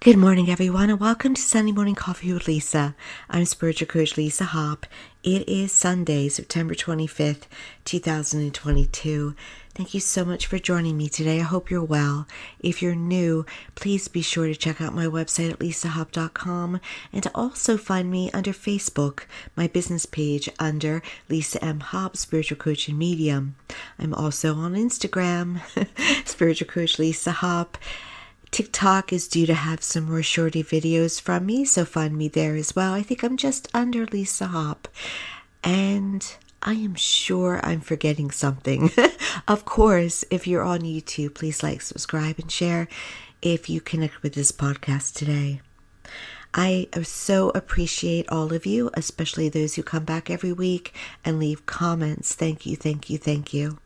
Good morning, everyone, and welcome to Sunday Morning Coffee with Lisa. I'm Spiritual Coach Lisa Hopp. It is Sunday, September 25th, 2022. Thank you so much for joining me today. I hope you're well. If you're new, please be sure to check out my website at lisahopp.com and to also find me under Facebook, my business page under Lisa M. Hopp, Spiritual Coach and Medium. I'm also on Instagram, Spiritual Coach Lisa Hopp. TikTok is due to have some more shorty videos from me, so find me there as well. I think I'm just under Lisa Hopp. And I am sure I'm forgetting something. Of course, if you're on YouTube, please like, subscribe, and share if you connect with this podcast today. I so appreciate all of you, especially those who come back every week and leave comments. Thank you, thank you, thank you.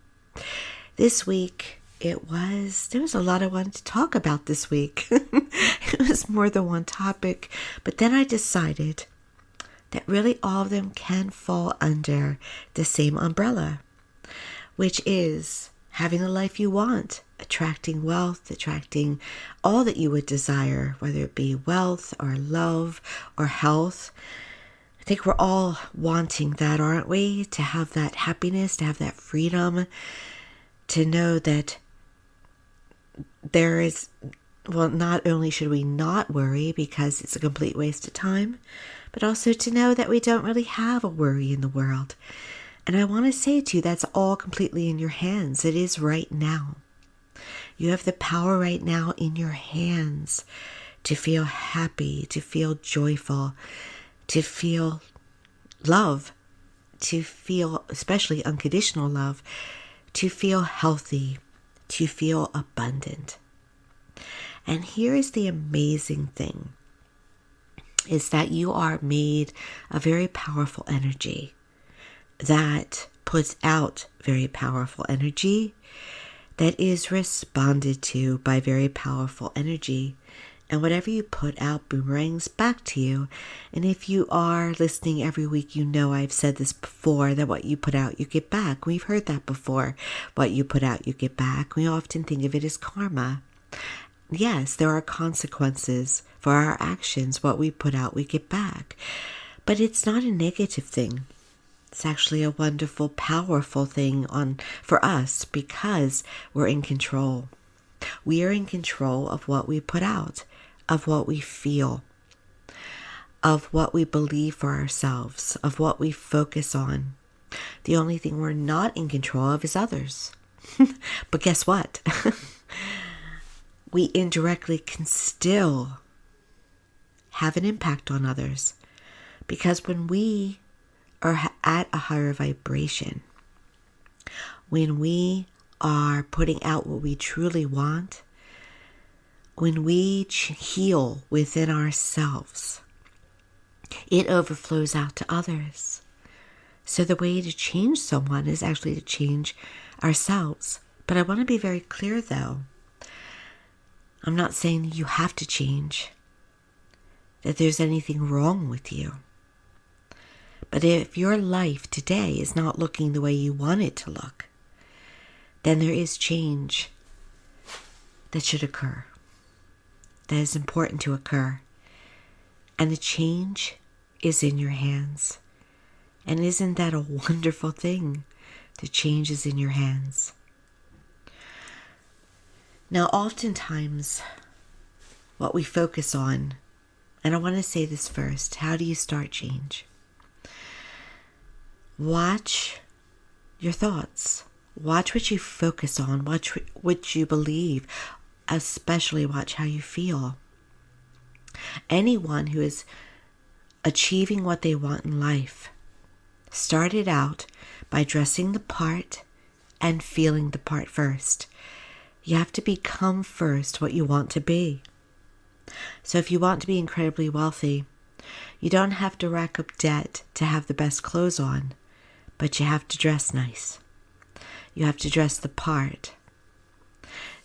This week, there was a lot I wanted to talk about this week. It was more than one topic, but then I decided that really all of them can fall under the same umbrella, which is having the life you want, attracting wealth, attracting all that you would desire, whether it be wealth or love or health. I think we're all wanting that, aren't we? To have that happiness, to have that freedom, to know that there is, not only should we not worry because it's a complete waste of time, but also to know that we don't really have a worry in the world. And I want to say to you, that's all completely in your hands. It is right now. You have the power right now in your hands to feel happy, to feel joyful, to feel love, to feel especially unconditional love, to feel healthy, to feel abundant. And here is the amazing thing, is that you are made of very powerful energy that puts out very powerful energy that is responded to by very powerful energy. And whatever you put out boomerangs back to you. And if you are listening every week, you know I've said this before, that what you put out, you get back. We've heard that before. What you put out, you get back. We often think of it as karma. Yes, there are consequences for our actions. What we put out, we get back. But it's not a negative thing. It's actually a wonderful, powerful thing for us because we're in control. We are in control of what we put out, of what we feel, of what we believe for ourselves, of what we focus on. The only thing we're not in control of is others. But guess what? We indirectly can still have an impact on others. Because when we are at a higher vibration, when we are putting out what we truly want, when we heal within ourselves, it overflows out to others. So the way to change someone is actually to change ourselves. But I want to be very clear though. I'm not saying you have to change, that there's anything wrong with you. But if your life today is not looking the way you want it to look, then there is change that should occur, that is important to occur. And the change is in your hands. And isn't that a wonderful thing? The change is in your hands. Now, oftentimes, what we focus on, and I want to say this first, how do you start change? Watch your thoughts. Watch what you focus on. Watch what you believe. Especially watch how you feel. Anyone who is achieving what they want in life started out by dressing the part and feeling the part first. You have to become first what you want to be. So if you want to be incredibly wealthy, you don't have to rack up debt to have the best clothes on, but you have to dress nice. You have to dress the part.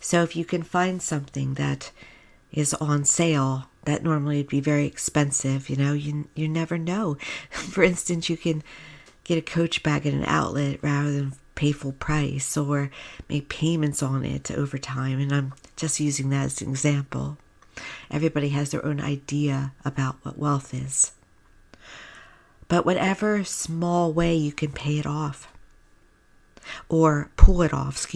So if you can find something that is on sale that normally would be very expensive, you never know. For instance, you can get a Coach bag at an outlet rather than pay full price or make payments on it over time. And I'm just using that as an example. Everybody has their own idea about what wealth is. But whatever small way you can pay it off, or pull it off,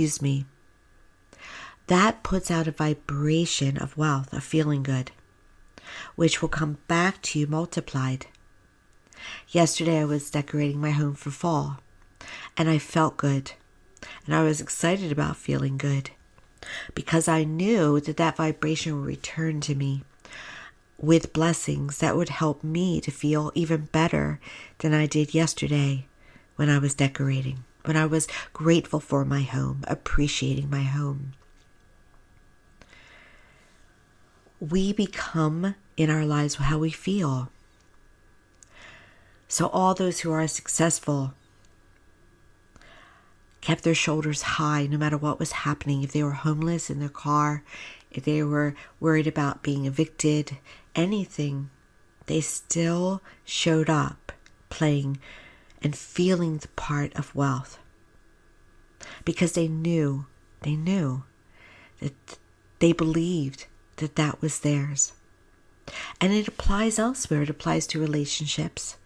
that puts out a vibration of wealth, of feeling good, which will come back to you multiplied. Yesterday I was decorating my home for fall, and I felt good, and I was excited about feeling good, because I knew that that vibration would return to me with blessings that would help me to feel even better than I did yesterday when I was decorating, when I was grateful for my home, appreciating my home. We become in our lives how we feel. So all those who are successful kept their shoulders high no matter what was happening. If they were homeless in their car, if they were worried about being evicted, anything, they still showed up playing and feeling the part of wealth. Because they knew that they believed that that was theirs. And it applies elsewhere. It applies to relationships.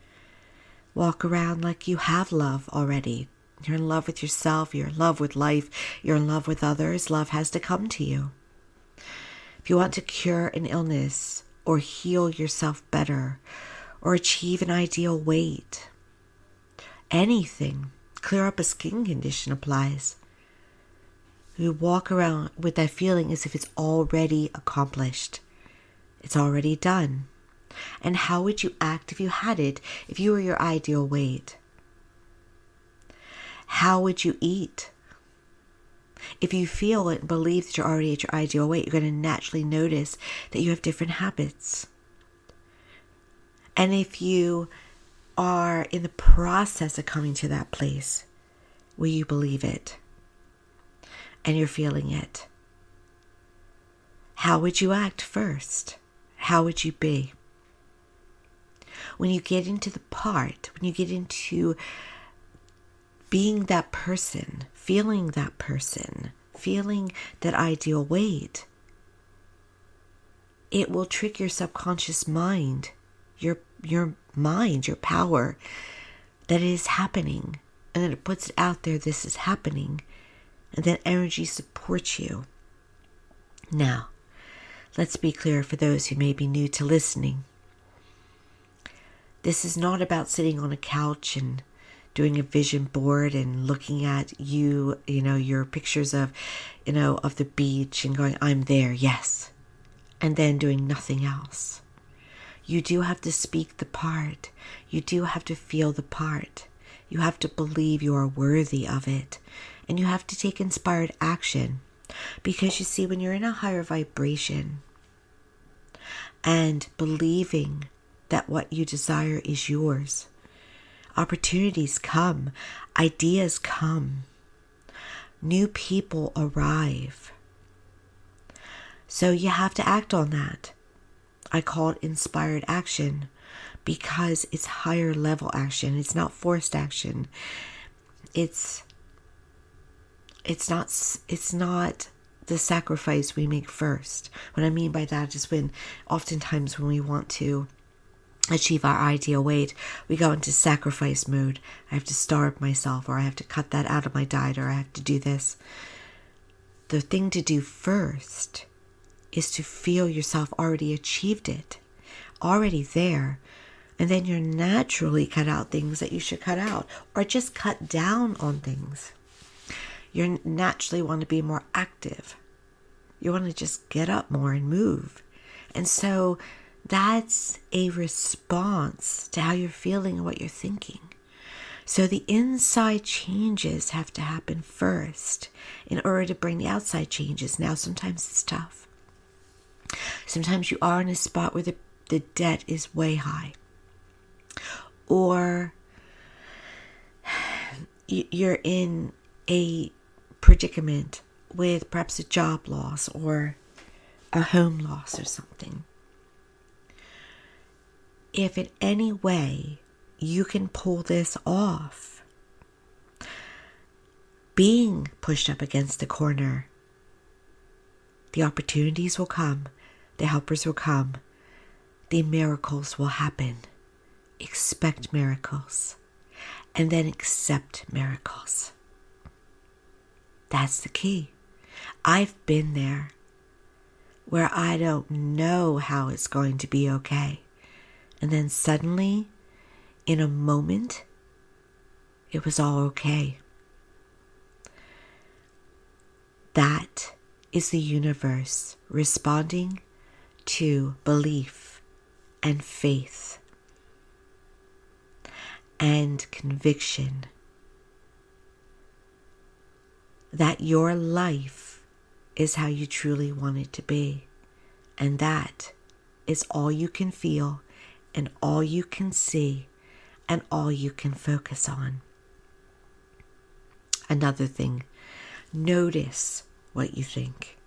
Walk around like you have love already. You're in love with yourself. You're in love with life. You're in love with others. Love has to come to you. If you want to cure an illness or heal yourself better or achieve an ideal weight, anything, clear up a skin condition applies. You walk around with that feeling as if it's already accomplished. It's already done. And how would you act if you had it, if you were your ideal weight? How would you eat? If you feel and believe that you're already at your ideal weight, you're going to naturally notice that you have different habits. And if you are in the process of coming to that place, will you believe it? And you're feeling it. How would you act first? How would you be? When you get into the part, when you get into being that person, feeling that ideal weight, it will trick your subconscious mind, your mind, your power, that it is happening. And then it puts it out there, this is happening. And then energy supports you. Now, let's be clear for those who may be new to listening. This is not about sitting on a couch and doing a vision board and looking at your pictures of the beach and going, I'm there, yes. And then doing nothing else. You do have to speak the part. You do have to feel the part. You have to believe you are worthy of it. And you have to take inspired action. Because you see, when you're in a higher vibration and believing that what you desire is yours, opportunities come, ideas come, new people arrive. So you have to act on that. I call it inspired action because it's higher level action. It's not forced action. It's not the sacrifice we make first. What I mean by that is oftentimes when we want to achieve our ideal weight, we go into sacrifice mode. I have to starve myself, or I have to cut that out of my diet, or I have to do this. The thing to do first is to feel yourself already achieved it, already there. And then you naturally cut out things that you should cut out, or just cut down on things. You naturally want to be more active. You want to just get up more and move. And so that's a response to how you're feeling and what you're thinking. So the inside changes have to happen first in order to bring the outside changes. Now, sometimes it's tough. Sometimes you are in a spot where the debt is way high. Or you're in a predicament with perhaps a job loss or a home loss or something. If in any way you can pull this off, being pushed up against the corner, the opportunities will come, the helpers will come, the miracles will happen. Expect miracles, and then accept miracles. That's the key. I've been there where I don't know how it's going to be okay. And then suddenly, in a moment, it was all okay. That is the universe responding to belief and faith and conviction that your life is how you truly want it to be. And that is all you can feel and all you can see and all you can focus on. Another thing, notice what you think.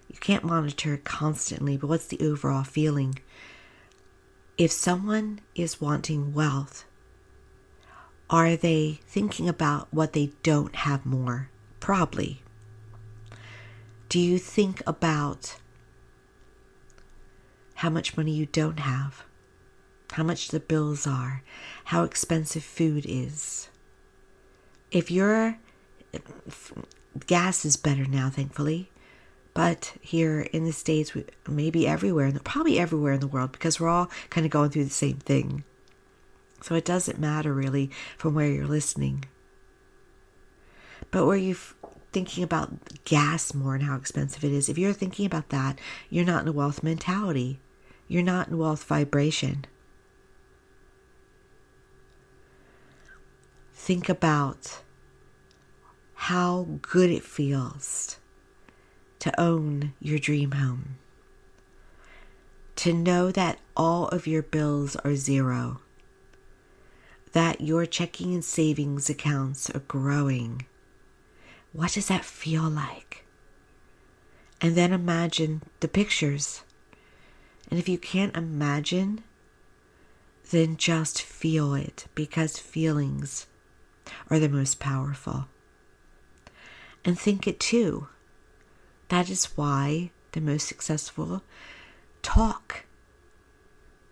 You can't monitor it constantly, but what's the overall feeling? If someone is wanting wealth, are they thinking about what they don't have more? Probably. Do you think about how much money you don't have? How much the bills are? How expensive food is? If you're... Gas is better now, thankfully. But here in the States, maybe everywhere, probably everywhere in the world, because we're all kind of going through the same thing. So it doesn't matter really from where you're listening. But were you thinking about gas more and how expensive it is? If you're thinking about that, you're not in a wealth mentality. You're not in wealth vibration. Think about how good it feels to own your dream home. To know that all of your bills are zero. That your checking and savings accounts are growing. What does that feel like? And then imagine the pictures. And if you can't imagine, then just feel it, because feelings are the most powerful. And think it too. That is why the most successful talk.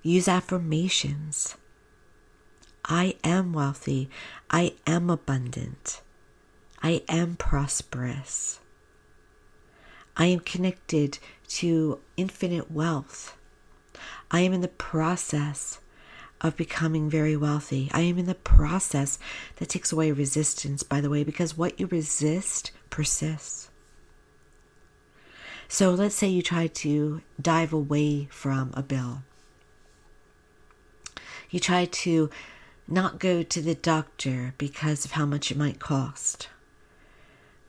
Use affirmations. I am wealthy. I am abundant. I am prosperous. I am connected to infinite wealth. I am in the process of becoming very wealthy. I am in the process that takes away resistance, by the way, because what you resist persists. So let's say you try to dive away from a bill. You try to not go to the doctor because of how much it might cost.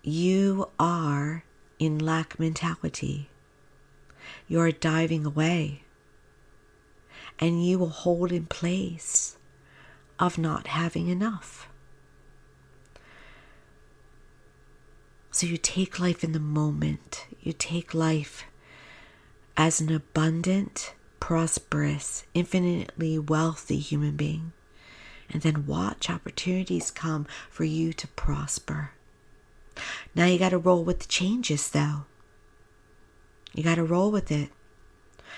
You are in lack mentality. You are diving away. And you will hold in place of not having enough. So you take life in the moment. You take life as an abundant, prosperous, infinitely wealthy human being. And then watch opportunities come for you to prosper. Now you got to roll with the changes, though. You got to roll with it.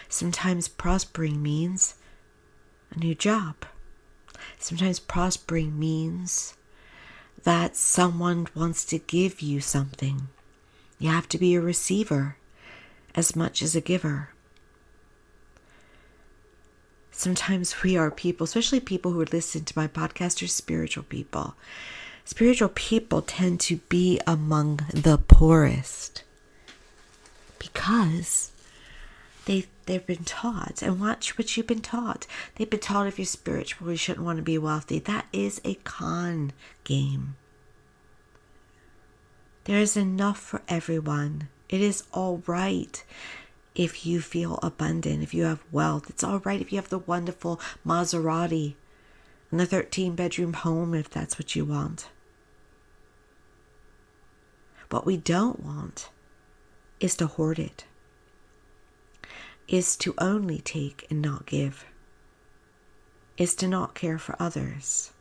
Sometimes prospering means a new job. Sometimes prospering means that someone wants to give you something. You have to be a receiver as much as a giver. Sometimes we are people, especially people who listen to my podcast, are spiritual people. Spiritual people tend to be among the poorest because they've been taught, and watch what you've been taught. They've been taught if you're spiritual, you shouldn't want to be wealthy. That is a con game. There is enough for everyone. It is all right if you feel abundant, if you have wealth. It's all right if you have the wonderful Maserati and the 13-bedroom home, if that's what you want. What we don't want is to hoard it. Is to only take and not give. Is to not care for others.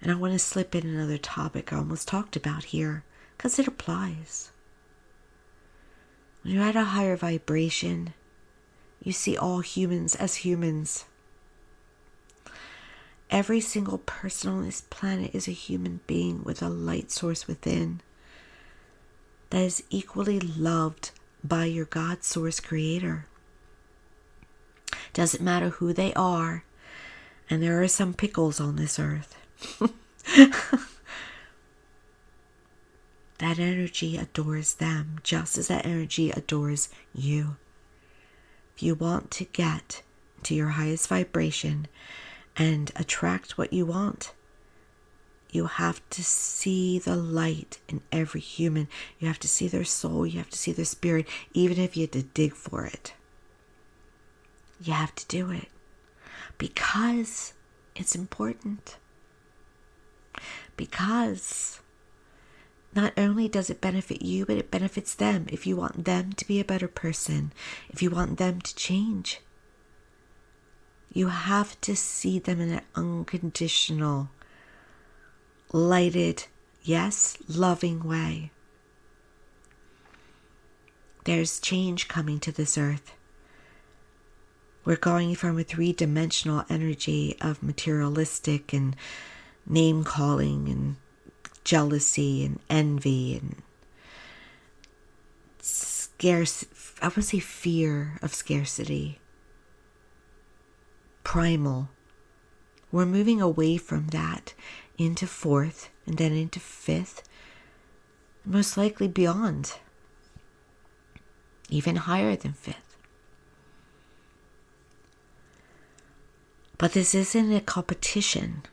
And I want to slip in another topic I almost talked about here, because it applies. When you're at a higher vibration, you see all humans as humans. Every single person on this planet is a human being with a light source within that is equally loved by your God source creator. Doesn't matter who they are, and there are some pickles on this earth. That energy adores them just as that energy adores you. If you want to get to your highest vibration and attract what you want, you have to see the light in every human. You have to see their soul. You have to see their spirit, even if you had to dig for it. You have to do it because it's important. Because not only does it benefit you, but it benefits them. If you want them to be a better person, if you want them to change, you have to see them in an unconditional, lighted, yes, loving way. There's change coming to this earth. We're going from a 3-dimensional energy of materialistic and name-calling and jealousy and envy and I would say fear of scarcity. Primal. We're moving away from that into 4th and then into 5th, most likely beyond, even higher than 5th. But this isn't a competition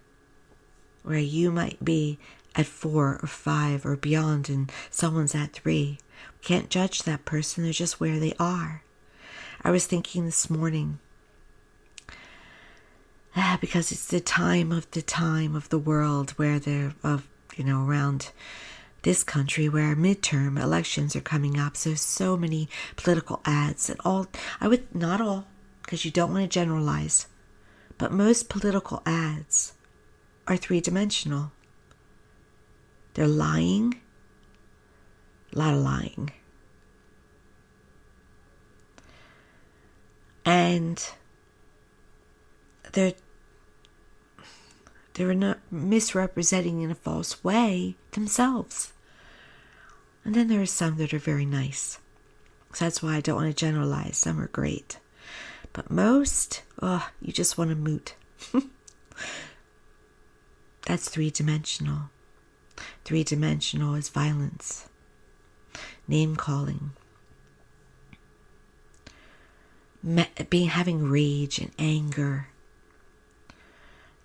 where you might be at 4 or 5 or beyond and someone's at 3. We can't judge that person. They're just where they are. I was thinking this morning, because it's the time of the world where they're around this country where midterm elections are coming up. So many political ads and all. Not all, because you don't want to generalize, but most political ads are 3-dimensional. They're lying, a lot of lying. And they're not misrepresenting in a false way themselves. And then there are some that are very nice. So that's why I don't want to generalize. Some are great. But most, you just want to moot. That's 3-dimensional. 3-dimensional is violence, name-calling, having rage and anger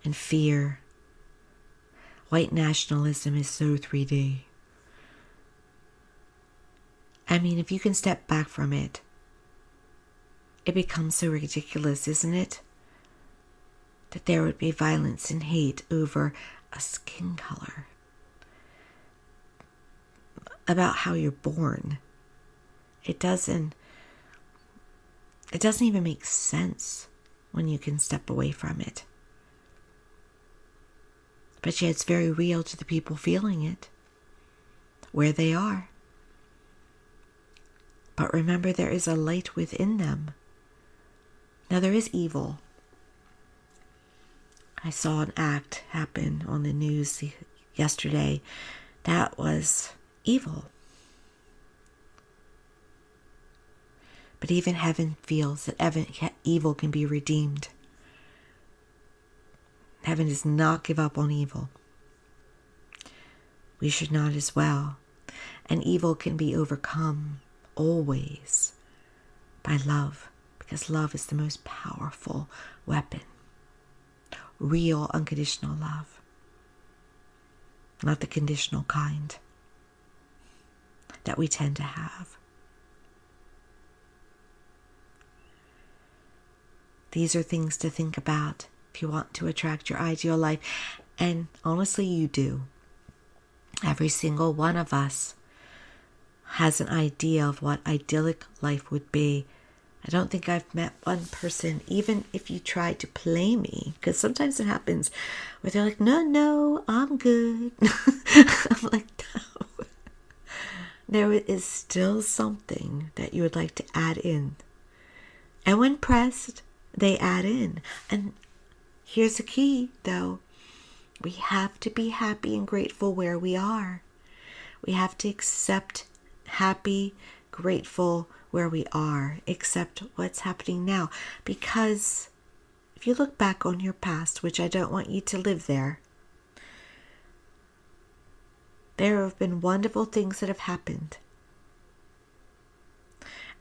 and fear. White nationalism is so 3D. I mean, if you can step back from it, it becomes so ridiculous, isn't it? That there would be violence and hate over a skin color, about how you're born. It doesn't even make sense when you can step away from it. But yet it's very real to the people feeling it, where they are. But remember, there is a light within them. Now, there is evil. I saw an act happen on the news yesterday that was evil. But even heaven feels that evil can be redeemed. Heaven does not give up on evil. We should not as well. And evil can be overcome always by love, because love is the most powerful weapon. Real unconditional love, not the conditional kind that we tend to have. These are things to think about if you want to attract your ideal life. And honestly, you do. Every single one of us has an idea of what idyllic life would be. I don't think I've met one person, even if you try to play me, because sometimes it happens where they're like, no, I'm good. I'm like, there is still something that you would like to add in. And when pressed, they add in. And here's the key, though. We have to be happy and grateful where we are. We have to accept happy, grateful where we are, accept what's happening now. Because if you look back on your past, which I don't want you to live there, there have been wonderful things that have happened.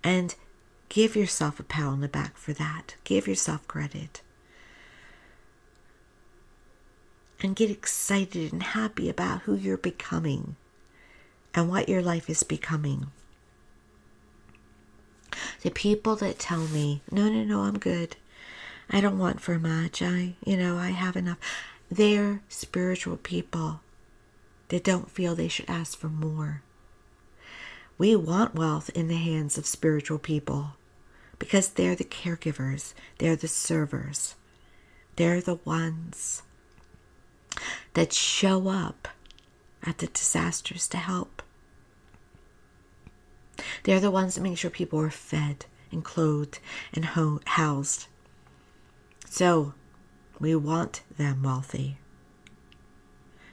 And give yourself a pat on the back for that. Give yourself credit. And get excited and happy about who you're becoming and what your life is becoming. The people that tell me, no, I'm good. I don't want for much. I have enough. They're spiritual people that don't feel they should ask for more. We want wealth in the hands of spiritual people because they're the caregivers. They're the servers. They're the ones that show up at the disasters to help. They're the ones that make sure people are fed and clothed and housed. So we want them wealthy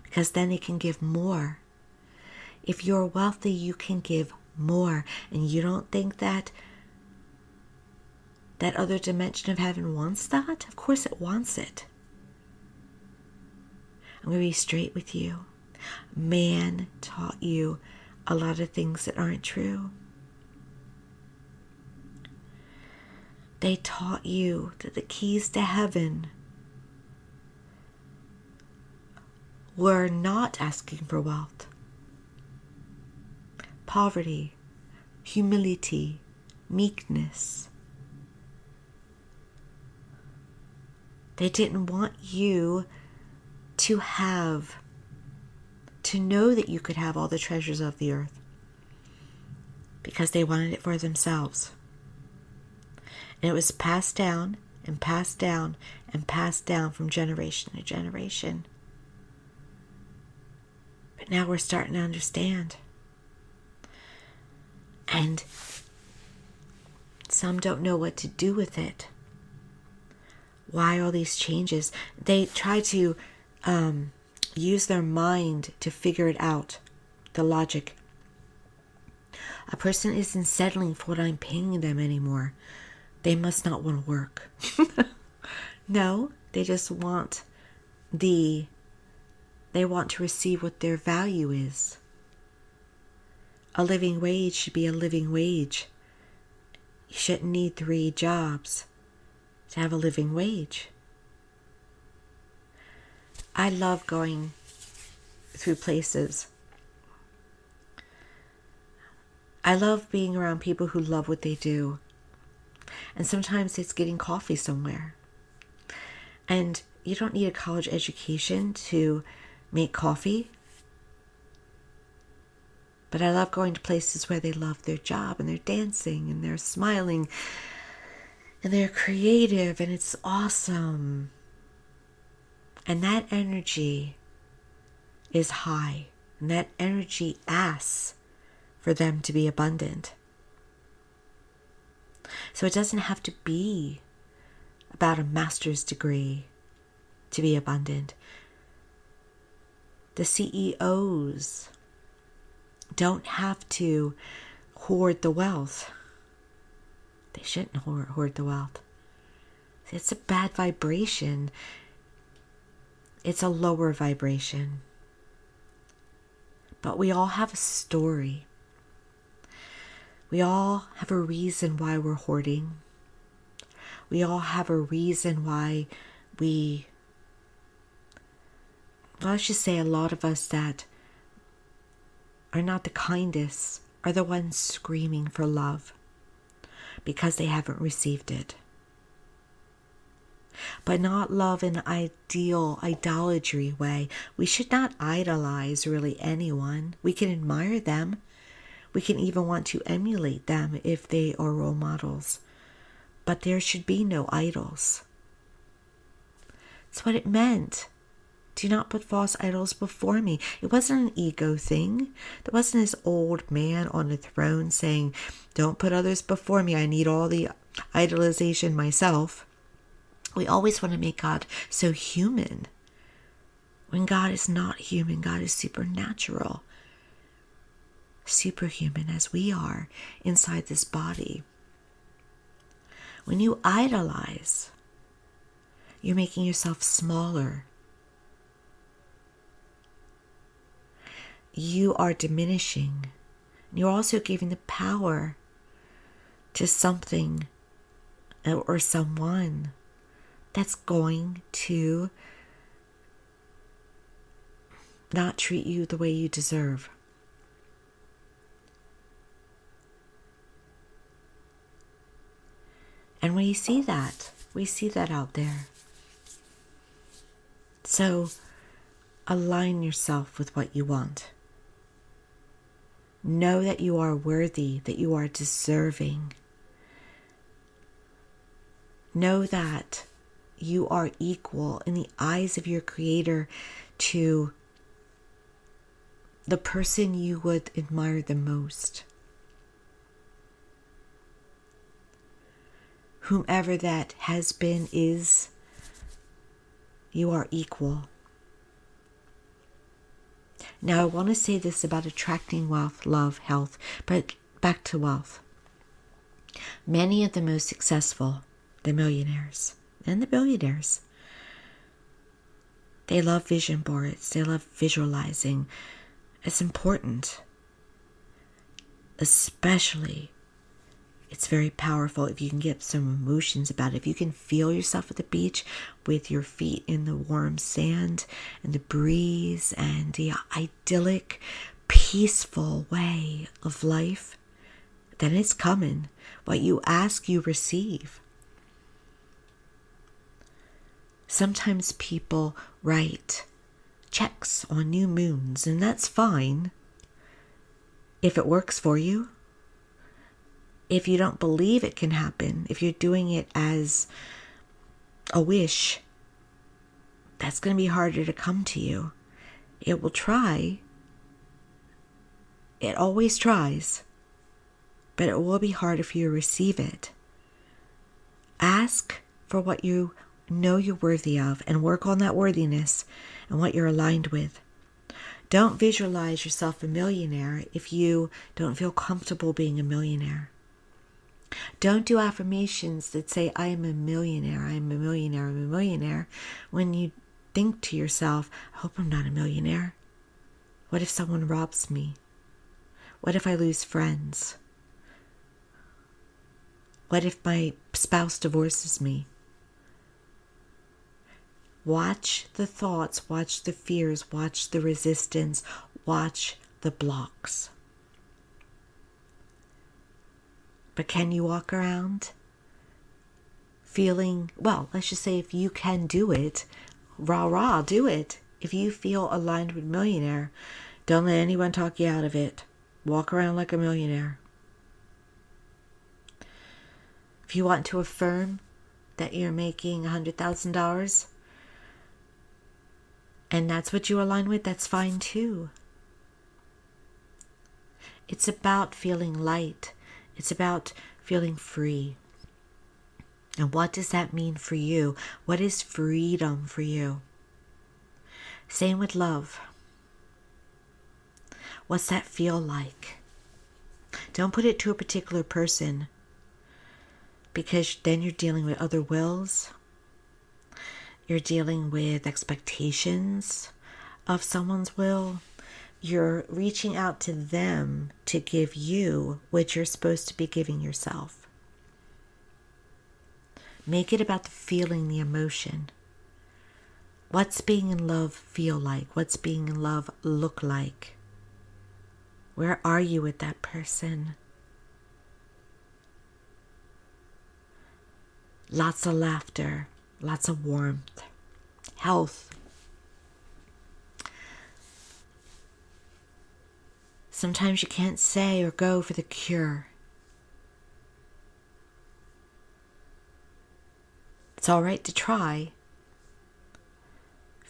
because then they can give more. If you're wealthy, you can give more. And you don't think that other dimension of heaven wants that? Of course it wants it. I'm going to be straight with you. Man taught you a lot of things that aren't true. They taught you that the keys to heaven were not asking for wealth. Poverty, humility, meekness. They didn't want you to know that you could have all the treasures of the earth because they wanted it for themselves. And it was passed down and passed down and passed down from generation to generation. But now we're starting to understand. And some don't know what to do with it. Why all these changes? They try to use their mind to figure it out, the logic. A person isn't settling for what I'm paying them anymore. They must not want to work. No, they just want they want to receive what their value is. A living wage should be a living wage. You shouldn't need 3 jobs to have a living wage. I love going through places. I love being around people who love what they do. And sometimes it's getting coffee somewhere. And you don't need a college education to make coffee. But I love going to places where they love their job and they're dancing and they're smiling and they're creative and it's awesome. And that energy is high. And that energy asks for them to be abundant. So it doesn't have to be about a master's degree to be abundant. The CEOs don't have to hoard the wealth. They shouldn't hoard the wealth. It's a bad vibration. It's a lower vibration. But we all have a story. We all have a reason why we're hoarding. We all have a reason why let's just say a lot of us that are not the kindest are the ones screaming for love because they haven't received it. But not love in an idolatry way. We should not idolize really anyone. We can admire them. We can even want to emulate them if they are role models. But there should be no idols. That's what it meant. Do not put false idols before me. It wasn't an ego thing. There wasn't this old man on the throne saying, don't put others before me. I need all the idolization myself. We always want to make God so human. When God is not human, God is supernatural. Superhuman as we are inside this body. When you idolize, you're making yourself smaller. You are diminishing. You're also giving the power to something or someone that's going to not treat you the way you deserve. And we see that out there. So align yourself with what you want. Know that you are worthy, that you are deserving. Know that you are equal in the eyes of your Creator to the person you would admire the most. Whomever that has been, is, you are equal. Now, I want to say this about attracting wealth, love, health, but back to wealth. Many of the most successful, the millionaires and the billionaires, they love vision boards. They love visualizing. It's important. Especially, it's very powerful if you can get some emotions about it. If you can feel yourself at the beach with your feet in the warm sand and the breeze and the idyllic, peaceful way of life, then it's coming. What you ask, you receive. Sometimes people write checks on new moons, and that's fine if it works for you. If you don't believe it can happen, if you're doing it as a wish, that's going to be harder to come to you. It will try. It always tries. But it will be harder for you to receive it. Ask for what you know you're worthy of and work on that worthiness and what you're aligned with. Don't visualize yourself a millionaire if you don't feel comfortable being a millionaire. Don't do affirmations that say, I am a millionaire, I am a millionaire, I'm a millionaire, when you think to yourself, I hope I'm not a millionaire. What if someone robs me? What if I lose friends? What if my spouse divorces me? Watch the thoughts, watch the fears, watch the resistance, watch the blocks. But can you walk around feeling, well, let's just say if you can do it, rah, do it. If you feel aligned with millionaire, don't let anyone talk you out of it. Walk around like a millionaire. If you want to affirm that you're making $100,000 and that's what you align with, that's fine too. It's about feeling light. It's about feeling free. And what does that mean for you? What is freedom for you? Same with love. What's that feel like? Don't put it to a particular person, because then you're dealing with other wills. You're dealing with expectations of someone's will. You're reaching out to them to give you what you're supposed to be giving yourself. Make it about the feeling, the emotion. What's being in love feel like? What's being in love look like? Where are you with that person? Lots of laughter, lots of warmth, health. Sometimes you can't say or go for the cure. It's all right to try.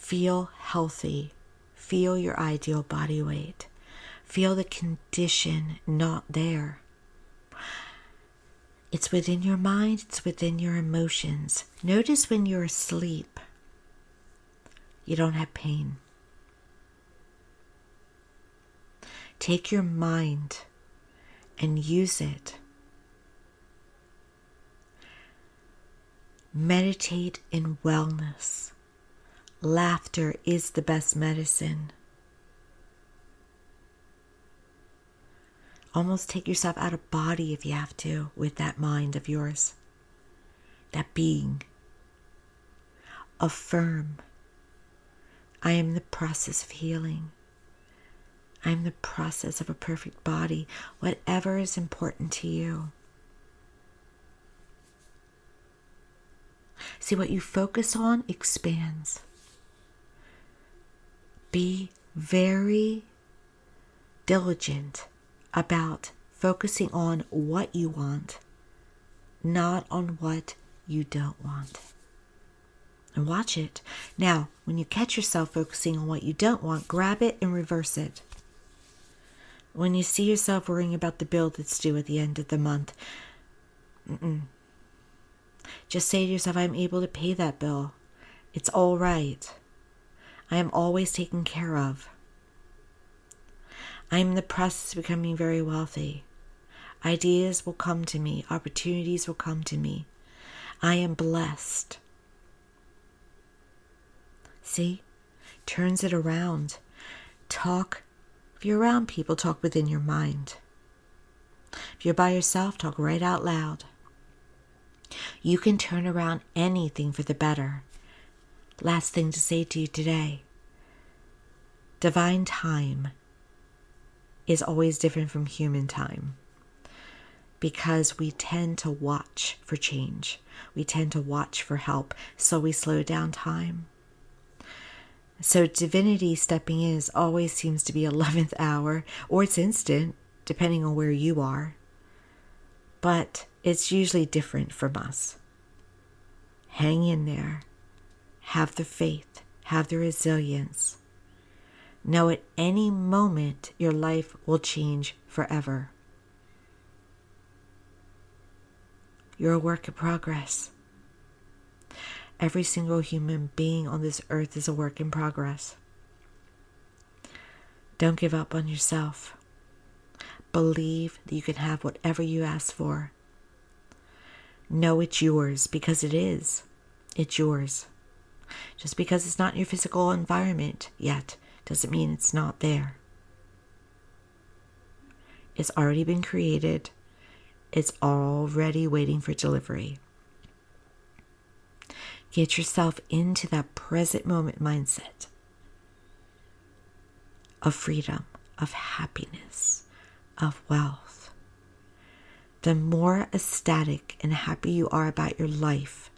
Feel healthy. Feel your ideal body weight. Feel the condition not there. It's within your mind. It's within your emotions. Notice when you're asleep, you don't have pain. Take your mind and use it. Meditate in wellness. Laughter is the best medicine. Almost take yourself out of body if you have to with that mind of yours. That being. Affirm. I am the process of healing. I am the process of a perfect body. Whatever is important to you. See, what you focus on expands. Be very diligent about focusing on what you want, not on what you don't want. And watch it. Now, when you catch yourself focusing on what you don't want, grab it and reverse it. When you see yourself worrying about the bill that's due at the end of the month, just say to yourself, I'm able to pay that bill. It's all right. I am always taken care of. I am in the process of becoming very wealthy. Ideas will come to me. Opportunities will come to me. I am blessed. See? Turns it around. Talk. If you're around people, talk within your mind. If you're by yourself, talk right out loud. You can turn around anything for the better. Last thing to say to you today. Divine time is always different from human time because we tend to watch for change. We tend to watch for help, so we slow down time. So divinity stepping in always seems to be 11th hour, or it's instant, depending on where you are. But it's usually different from us. Hang in there. Have the faith. Have the resilience. Know at any moment your life will change forever. You're a work in progress. Every single human being on this earth is a work in progress. Don't give up on yourself. Believe that you can have whatever you ask for. Know it's yours because it is. It's yours. Just because it's not in your physical environment yet doesn't mean it's not there. It's already been created. It's already waiting for delivery. Get yourself into that present moment mindset of freedom, of happiness, of wealth. The more ecstatic and happy you are about your life,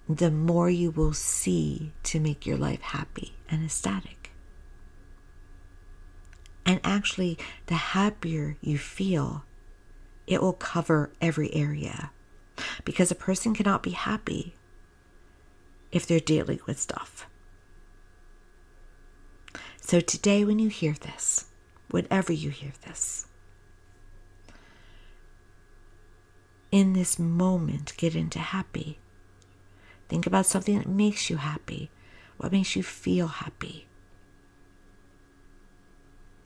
the more you will see to make your life happy and ecstatic. And actually, the happier you feel, it will cover every area. Because a person cannot be happy if they're dealing with stuff. So today when you hear this, whenever you hear this, in this moment, get into happy. Think about something that makes you happy. What makes you feel happy?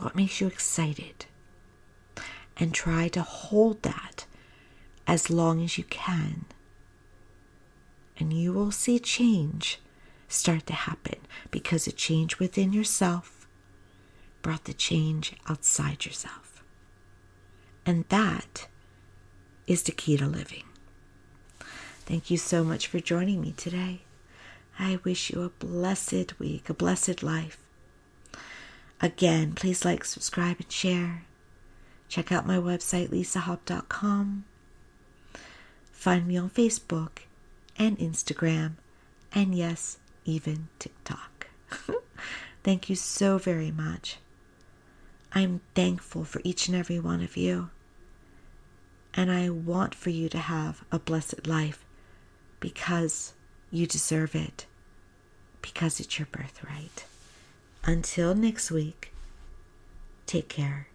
What makes you excited? And try to hold that as long as you can. And you will see change start to happen because the change within yourself brought the change outside yourself. And that is the key to living. Thank you so much for joining me today. I wish you a blessed week, a blessed life. Again, please like, subscribe, and share. Check out my website, lisahop.com. Find me on Facebook and Instagram, and yes, even TikTok. Thank you so very much. I'm thankful for each and every one of you. And I want for you to have a blessed life because you deserve it. because it's your birthright. Until next week, take care.